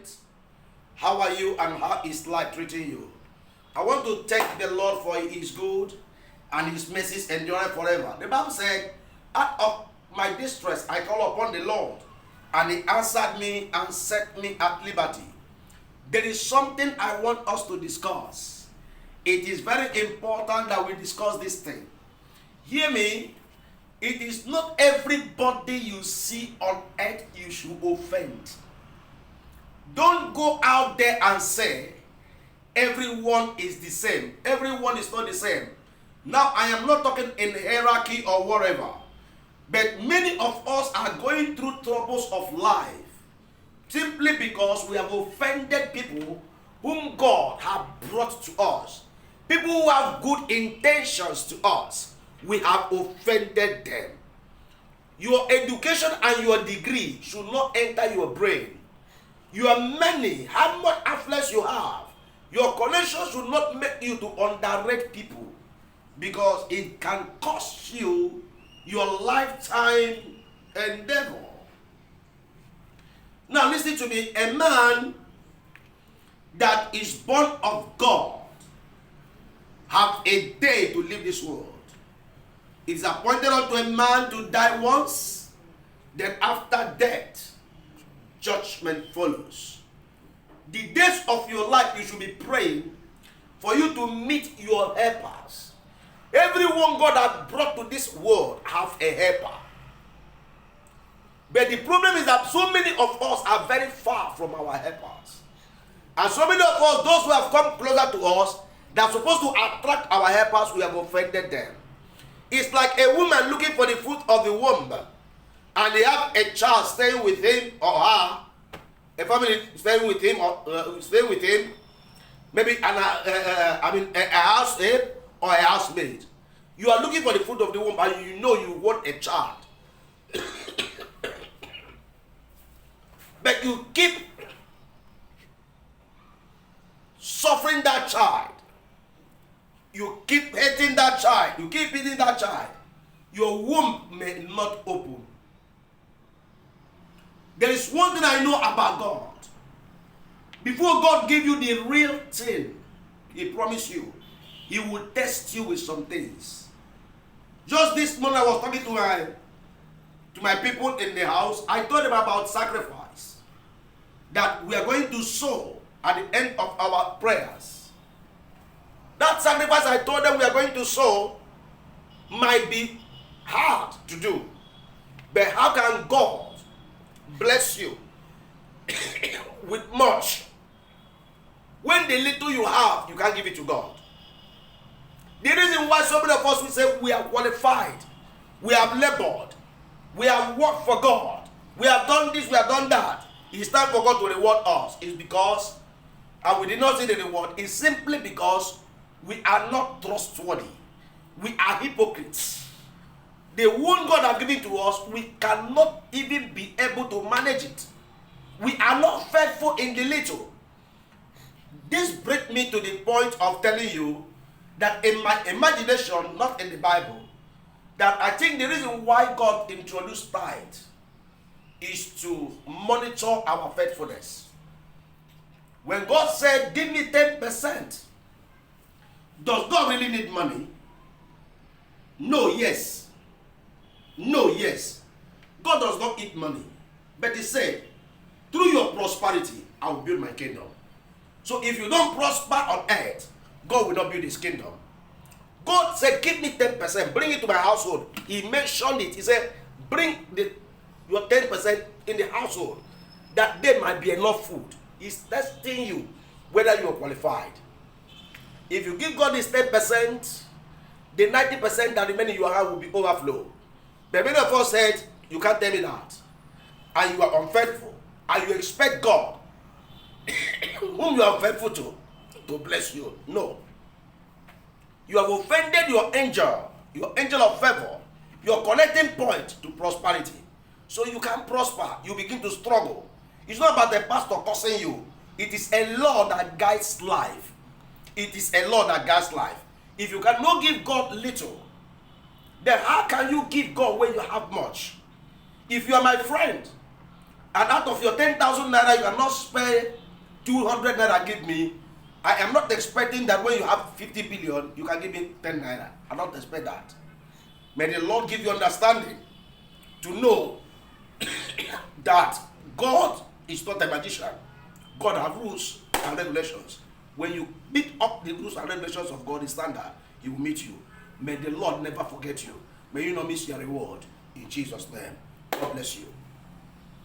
friends? How are you and how is life treating you? I want to thank the Lord for His good and His mercies endure forever. The Bible said, out of my distress I call upon the Lord, and He answered me and set me at liberty. There is something I want us to discuss. It is very important that we discuss this thing. Hear me. It is not everybody you see on earth you should offend. Don't go out there and say, everyone is the same. Everyone is not the same. Now, I am not talking in hierarchy or whatever. But many of us are going through troubles of life simply because we have offended people whom God has brought to us. People who have good intentions to us. We have offended them. Your education and your degree should not enter your brain. Your money, how much affluence you have, your connection should not make you to underrate people, because it can cost you your lifetime endeavor. Now listen to me. A man that is born of God have a day to leave this world. It is appointed unto a man to die once, then after death, judgment follows. The days of your life, you should be praying for you to meet your helpers. Everyone God has brought to this world have a helper. But the problem is that so many of us are very far from our helpers. And so many of us, those who have come closer to us, that are supposed to attract our helpers, we have offended them. It's like a woman looking for the fruit of the womb, and they have a child staying with him or her, a family staying with him or staying with him, maybe a housemaid or a housemaid. You are looking for the fruit of the womb, and you know you want a child, but you keep suffering that child. You keep hating that child. You keep beating that child. Your womb may not open. There is one thing I know about God. Before God give you the real thing, He promised you, He will test you with some things. Just this morning I was talking to my people in the house. I told them about sacrifice that we are going to sow at the end of our prayers. That sacrifice I told them we are going to sow might be hard to do. But how can God bless you with much when the little you have, you can't give it to God? The reason why so many of us will say we are qualified, we have labored, we have worked for God, we have done this, we have done that, it's time for God to reward us, is because, and we did not see the reward, it's simply because we are not trustworthy. We are hypocrites. The one God has given to us, we cannot even be able to manage it. We are not faithful in the little. This brings me to the point of telling you that in my imagination, not in the Bible, that I think the reason why God introduced tithe is to monitor our faithfulness. When God said, give me 10%, does God really need money? No, yes. No, yes. God does not eat money. But He said, through your prosperity, I will build my kingdom. So if you don't prosper on earth, God will not build His kingdom. God said, give me 10%, bring it to my household. He mentioned it. He said, bring your 10% in the household, that there might be enough food. He's testing you whether you are qualified. If you give God this 10%, the 90% that remain in your hand will be overflow. But many of us said, you can't tell me that. And you are unfaithful. And you expect God, whom you are faithful to bless you. No. You have offended your angel of favor, your connecting point to prosperity. So you can't prosper. You begin to struggle. It's not about the pastor cursing you. It is a law that guides life. It is a law that guides life. If you cannot give God little, then how can you give God when you have much? If you are my friend, and out of your 10,000 naira, you cannot spare 200 naira, give me. I am not expecting that when you have 50 billion, you can give me 10 naira. I don't expect that. May the Lord give you understanding to know that God is not a magician. God has rules and regulations. When you meet up the rules and regulations of God, His standard, He will meet you. May the Lord never forget you. May you not miss your reward. In Jesus' name. God bless you.